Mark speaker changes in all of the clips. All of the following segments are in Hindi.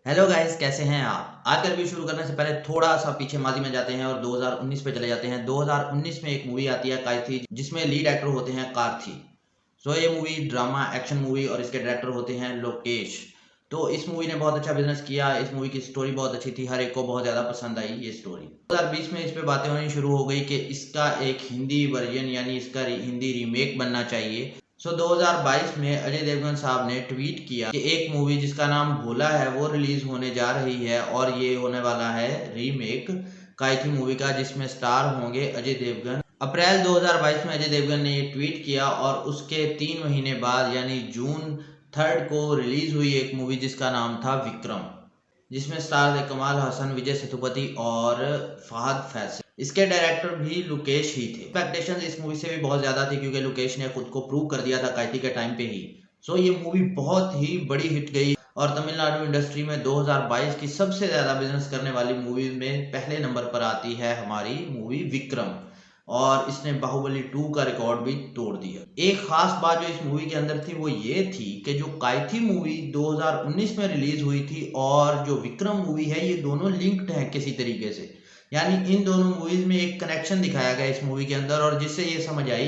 Speaker 1: हेलो गाइस, कैसे हैं आप। आज का रिव्यू शुरू करने से पहले थोड़ा सा पीछे माजी में जाते हैं और 2019 पे चले जाते हैं। 2019 में एक मूवी आती है काइथी, जिसमें लीड एक्टर होते हैं कार्थी। ये मूवी ड्रामा एक्शन मूवी और इसके डायरेक्टर होते हैं लोकेश। तो इस मूवी ने बहुत अच्छा बिजनेस किया। इस मूवी की स्टोरी बहुत अच्छी थी, हर एक को बहुत ज़्यादा पसंद आई ये स्टोरी। 2020 में इस पे बातें होनी शुरू हो गई कि इसका एक हिंदी वर्जन यानी इसका हिंदी रीमेक बनना चाहिए। 2022 में अजय देवगन साहब ने ट्वीट किया कि एक मूवी जिसका नाम भोला है वो रिलीज होने जा रही है और ये होने वाला है रीमेक काइथी मूवी का, जिसमें स्टार होंगे अजय देवगन। अप्रैल 2022 में अजय देवगन ने ये ट्वीट किया और उसके 3 महीने बाद यानी जून 3 को रिलीज हुई एक मूवी जिसका नाम था विक्रम, जिसमें स्टार थे कमाल हसन, विजय सेतुपति और फहद फैसल। इसके डायरेक्टर भी लोकेश ही थे। एक्सपेक्टेशंस इस मूवी से भी बहुत ज्यादा थी क्योंकि लोकेश ने खुद को प्रूव कर दिया था काइथी के टाइम पे ही। ये मूवी बहुत ही बड़ी हिट गई और तमिलनाडु इंडस्ट्री में 2022 की सबसे ज्यादा बिजनेस करने वाली मूवी में पहले नंबर पर आती है हमारी मूवी विक्रम। और इसने बाहुबली 2 का रिकॉर्ड भी तोड़ दिया। एक खास बात जो इस मूवी के अंदर थी वो ये थी कि जो काइथी मूवी 2019 में रिलीज हुई थी और जो विक्रम मूवी है, ये दोनों लिंक्ड हैं किसी तरीके से। यानी इन दोनों मूवीज में एक कनेक्शन दिखाया गया इस मूवी के अंदर, और जिससे ये समझ आई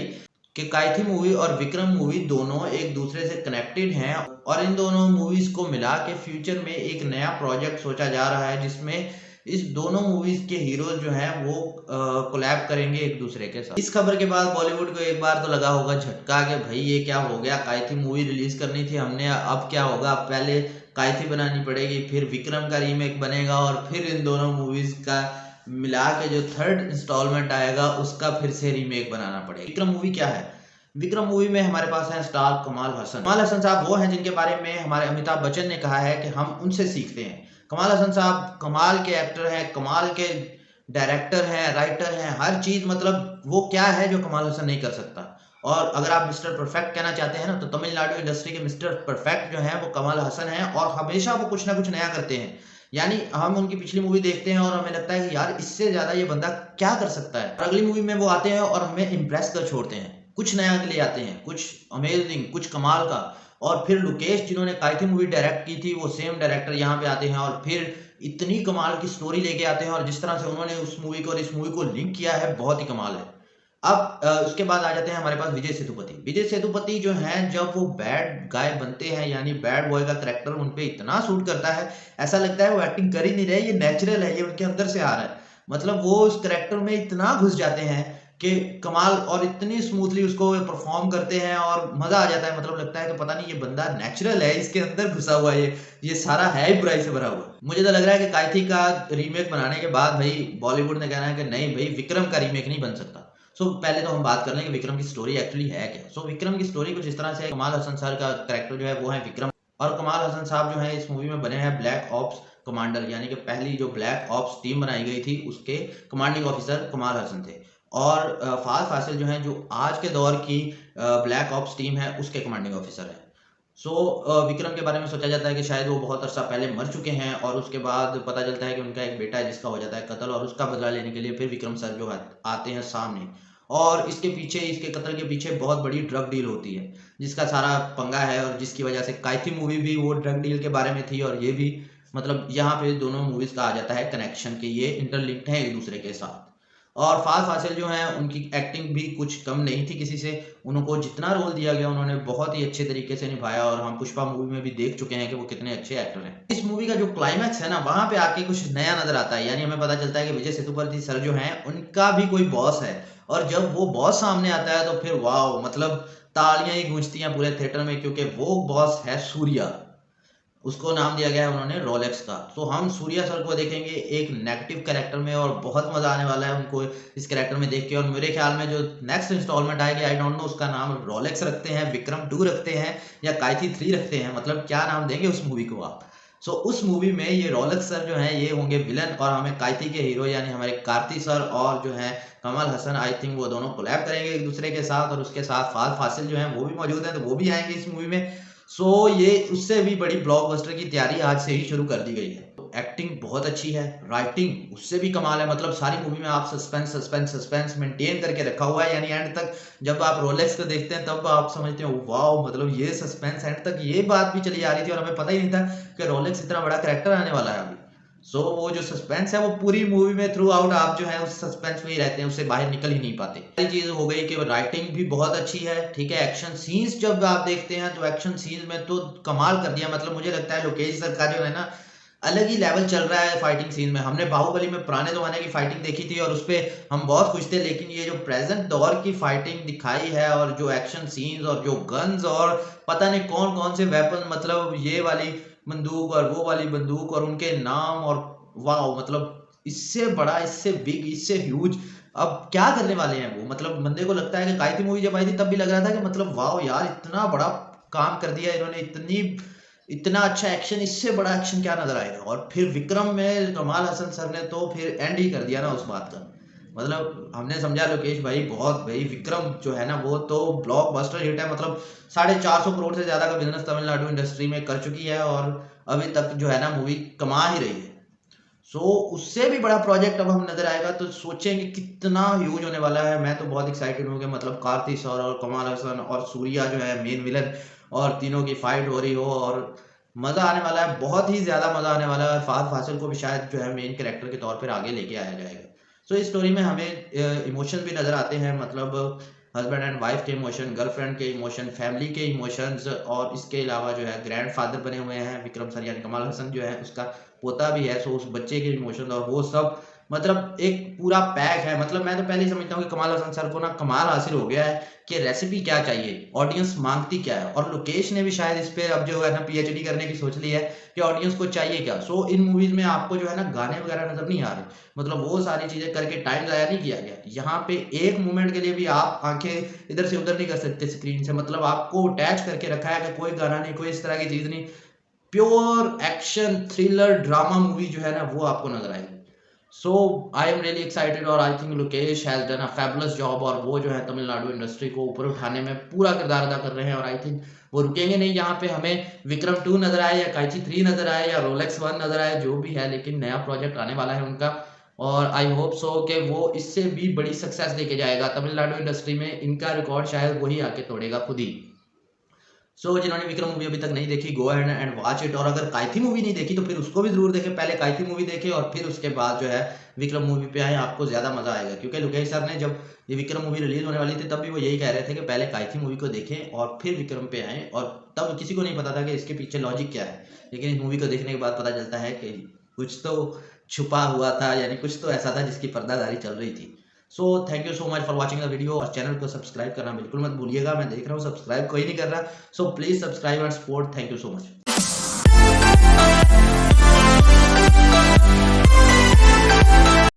Speaker 1: कि काइथी मूवी और विक्रम मूवी दोनों एक दूसरे से कनेक्टेड हैं। और इन दोनों मूवीज को मिला के फ्यूचर में एक नया प्रोजेक्ट सोचा जा रहा है, जिसमें इस दोनों मूवीज के हीरोज जो हैं वो कोलैब करेंगे एक दूसरे के साथ। इस खबर के बाद बॉलीवुड को एक बार तो लगा होगा झटका कि भाई ये क्या हो गया, काइथी मूवी रिलीज करनी थी हमने, अब क्या होगा। पहले काइथी बनानी पड़ेगी, फिर विक्रम का रीमेक बनेगा और फिर इन दोनों मूवीज का मिला के जो थर्ड इंस्टॉलमेंट आएगा उसका फिर से रीमेक बनाना पड़ेगा। विक्रम मूवी क्या है? विक्रम मूवी में हमारे पास है स्टार कमाल हसन। कमाल हसन साहब वो हैं जिनके बारे में हमारे अमिताभ बच्चन ने कहा है कि हम उनसे सीखते हैं। कमाल हसन साहब कमाल के एक्टर हैं, कमाल के डायरेक्टर हैं, राइटर हैं, हर चीज। मतलब वो क्या है जो कमाल हसन नहीं कर सकता। और अगर आप मिस्टर परफेक्ट कहना चाहते हैं ना, तो तमिलनाडु इंडस्ट्री के मिस्टर परफेक्ट जो है वो कमाल हसन है और हमेशा वो कुछ ना कुछ नया करते हैं। यानी हम उनकी पिछली मूवी देखते हैं और हमें लगता है कि यार इससे ज्यादा ये बंदा क्या कर सकता है। अगली मूवी में वो आते हैं और हमें इंप्रेस कर छोड़ते हैं, कुछ नया के लिए आते हैं, कुछ अमेजिंग, कुछ कमाल का। और फिर लोकेश जिन्होंने काइथी मूवी डायरेक्ट की थी, वो सेम डायरेक्टर यहाँ पे आते हैं और फिर इतनी कमाल की स्टोरी लेके आते हैं। और जिस तरह से उन्होंने उस मूवी को और इस मूवी को लिंक किया है, बहुत ही कमाल है। अब उसके बाद आ जाते हैं हमारे पास विजय सेतुपति। विजय सेतुपति जो हैं, जब वो बैड गाय बनते हैं यानी बैड बॉय का कैरेक्टर उन पे इतना सूट करता है, ऐसा लगता है वो एक्टिंग कर ही नहीं रहे, ये नेचुरल है, ये उनके अंदर से आ रहा है। मतलब वो उस कैरेक्टर में इतना घुस जाते हैं कि कमाल, और इतनी स्मूथली उसको परफॉर्म करते हैं और मजा आ जाता है। मतलब लगता है कि पता नहीं ये बंदा नेचुरल है, इसके अंदर घुसा हुआ है, ये सारा है ही बुराई से भरा हुआ। मुझे तो लग रहा है कि काइथी का रीमेक बनाने के बाद भाई बॉलीवुड ने कहना है कि नहीं भाई, विक्रम का रीमेक नहीं बन सकता। पहले तो हम बात कर लें कि विक्रम की स्टोरी एक्चुअली है क्या। विक्रम की स्टोरी कुछ इस तरह से, कमाल हसन सर का कैरेक्टर जो है वो है विक्रम, और कमाल हसन साहब जो है इस मूवी में बने हैं ब्लैक ऑप्स कमांडर, यानी कि पहली जो ब्लैक ऑप्स टीम बनाई गई थी उसके कमांडिंग ऑफिसर कमाल हसन थे। और फहद फासिल जो है, जो आज के दौर की ब्लैक ऑप्स टीम है उसके कमांडिंग ऑफिसर है। विक्रम के बारे में सोचा जाता है कि शायद वो बहुत अरसा पहले मर चुके हैं और उसके बाद पता चलता है कि उनका एक बेटा है जिसका हो जाता है कत्ल, और उसका बदला लेने के लिए फिर विक्रम सर जो आते हैं सामने। और इसके पीछे, इसके कत्ल के पीछे बहुत बड़ी ड्रग डील होती है जिसका सारा पंगा है, और जिसकी वजह से काइथी मूवी भी वो ड्रग डील के बारे में थी और ये भी। मतलब यहाँ पे दोनों मूवीज का आ जाता है कनेक्शन के ये इंटरलिंक्ड है एक दूसरे के साथ। और फहद फासिल जो हैं उनकी एक्टिंग भी कुछ कम नहीं थी किसी से। उनको जितना रोल दिया गया उन्होंने बहुत ही अच्छे तरीके से निभाया, और हम पुष्पा मूवी में भी देख चुके हैं कि वो कितने अच्छे एक्टर हैं। इस मूवी का जो क्लाइमैक्स है ना, वहां पे आके कुछ नया नजर आता है। यानी हमें पता चलता है कि विजय सेतुपति सर जो हैं उनका भी कोई बॉस है, और जब वो बॉस सामने आता है तो फिर वाह, मतलब तालियां ही गूंजती हैं पूरे थिएटर में, क्योंकि वो बॉस है सूर्या। उसको नाम दिया गया है उन्होंने रोलेक्स का। हम सूर्या सर को देखेंगे एक नेगेटिव कैरेक्टर में, और बहुत मजा आने वाला है उनको इस कैरेक्टर में देख के। और मेरे ख्याल में जो नेक्स्ट इंस्टॉलमेंट आएगी, आई डोंट नो उसका नाम रोलेक्स रखते हैं, विक्रम 2 रखते हैं या काइथी 3 रखते हैं, मतलब क्या नाम देंगे उस मूवी को आप। उस मूवी में ये रोलेक्स सर जो है ये होंगे विलन, और हमें काइथी के हीरो यानी हमारे कार्ती सर और जो है कमल हसन, आई थिंक वो दोनों कोलैब करेंगे एक दूसरे के साथ। और उसके साथ फहद फासिल जो है वो भी मौजूद है, तो वो भी आएंगे इस मूवी में। ये उससे भी बड़ी ब्लॉकबस्टर की तैयारी आज से ही शुरू कर दी गई है। एक्टिंग बहुत अच्छी है, राइटिंग उससे भी कमाल है। मतलब सारी मूवी में आप सस्पेंस सस्पेंस सस्पेंस मेंटेन करके रखा हुआ है, यानी एंड तक जब आप रोलेक्स को देखते हैं तब आप समझते हो वाओ, मतलब ये सस्पेंस एंड तक ये बात भी चली आ रही थी और हमें पता ही नहीं था कि रोलेक्स इतना बड़ा कैरेक्टर आने वाला है अभी। सो वो जो सस्पेंस है वो पूरी मूवी में थ्रू आउट आप जो है उस सस्पेंस में ही रहते हैं, उससे बाहर निकल ही नहीं पाते। सारी चीज हो गई कि राइटिंग भी बहुत अच्छी है, ठीक है। एक्शन सीन्स जब आप देखते हैं तो एक्शन सीन्स में तो कमाल कर दिया। मतलब मुझे लगता है लोकेश सर का जो है ना अलग ही लेवल चल रहा है फाइटिंग सीन में। हमने बाहुबली में पुराने जमाने की फाइटिंग देखी थी और उसपे हम बहुत खुश थे, लेकिन ये जो प्रेजेंट दौर की फाइटिंग दिखाई है और जो एक्शन सीन्स और जो गन्स और पता नहीं कौन कौन से वेपन, मतलब ये वाली बंदूक और वो वाली बंदूक और उनके नाम, और वाह, मतलब इससे बड़ा, इससे बिग, इससे ह्यूज अब क्या करने वाले हैं वो। मतलब बंदे को लगता है कि काइथी मूवी जब आई थी तब भी लग रहा था कि मतलब वाह यार इतना बड़ा काम कर दिया इन्होंने, इतना अच्छा एक्शन, इससे बड़ा एक्शन क्या नजर आएगा। और फिर विक्रम में कमाल हसन सर ने तो फिर एंड ही कर दिया ना उस बात का। मतलब हमने समझा लोकेश भाई बहुत, भाई विक्रम जो है ना वो तो ब्लॉकबस्टर हिट है। मतलब 450 करोड़ से ज्यादा का बिजनेस तमिलनाडु इंडस्ट्री में कर चुकी है और अभी तक जो है ना मूवी कमा ही रही है। सो उससे भी बड़ा प्रोजेक्ट अब हम नजर आएगा तो सोचेंगे कितना ह्यूज होने वाला है। मैं तो बहुत एक्साइटेड हूँ कि मतलब कार्तिक सर और कमाल हसन और सूर्या जो है मेन विलन, और तीनों की फाइट हो रही हो और मजा आने वाला है, बहुत ही ज्यादा मजा आने वाला है। फहद फासिल को भी शायद जो है मेन कैरेक्टर के तौर पर आगे लेके आया जाएगा। सो इस स्टोरी में हमें इमोशन भी नजर आते हैं, मतलब हस्बैंड एंड वाइफ के इमोशन, गर्लफ्रेंड के इमोशन, फैमिली के इमोशंस, और इसके अलावा जो है ग्रैंडफादर बने हुए हैं विक्रम सर, यानी कमाल हसन जो है उसका पोता भी है। सो उस बच्चे के इमोशन और वो सब, मतलब एक पूरा पैक है। मतलब मैं तो पहले ही समझता हूँ कि कमाल हसन सर को ना कमाल हासिल हो गया है कि रेसिपी क्या चाहिए, ऑडियंस मांगती क्या है। और लोकेश ने भी शायद इस पे अब जो है ना पीएचडी करने की सोच ली है कि ऑडियंस को चाहिए क्या। सो इन मूवीज में आपको जो है ना गाने वगैरह नजर नहीं आ रहे, मतलब वो सारी चीजें करके टाइम जाया नहीं किया गया। यहाँ पे एक मोमेंट के लिए भी आप आंखें इधर से उधर नहीं कर सकते स्क्रीन से, मतलब आपको अटैच करके रखा है कि कोई गाना नहीं, कोई इस तरह की चीज नहीं, pure action thriller drama movie जो है ना वो आपको नजर आएगी। सो आई एम रियली एक्साइटेड और I think Lokesh has done a fabulous job, और वो जो है तमिलनाडु इंडस्ट्री को ऊपर उठाने में पूरा किरदार अदा कर रहे हैं। और आई थिंक वो रुकेंगे नहीं। यहाँ पे हमें विक्रम 2 नजर आए या काइची 3 नजर आए या रोलेक्स 1 नजर आए, जो भी है, लेकिन नया प्रोजेक्ट आने वाला है उनका और आई होप सो कि वो इससे भी बड़ी सक्सेस लेके जाएगा। तमिलनाडु इंडस्ट्री में इनका रिकॉर्ड शायद वही आके तोड़ेगा खुद ही। जिन्होंने विक्रम मूवी अभी तक नहीं देखी, go ahead and watch it. और अगर काइथी मूवी नहीं देखी तो फिर उसको भी जरूर देखें। पहले काइथी मूवी देखें और फिर उसके बाद जो है विक्रम मूवी पे आए, आपको ज्यादा मजा आएगा। क्योंकि लोकेश सर ने जब ये विक्रम मूवी रिलीज होने वाली थी तब भी वो यही कह रहे थे कि पहले काइथी मूवी को देखें और फिर विक्रम पे आए, और तब किसी को नहीं पता था कि इसके पीछे लॉजिक क्या है। लेकिन इस मूवी को देखने के बाद पता चलता है कि कुछ तो छुपा हुआ था, यानी कुछ तो ऐसा था जिसकी पर्दादारी चल रही थी। So thank you so much for watching the video, और चैनल को सब्सक्राइब करना बिल्कुल मत भूलिएगा। मैं देख रहा हूँ सब्सक्राइब कोई नहीं कर रहा, so please subscribe and support. Thank you so much.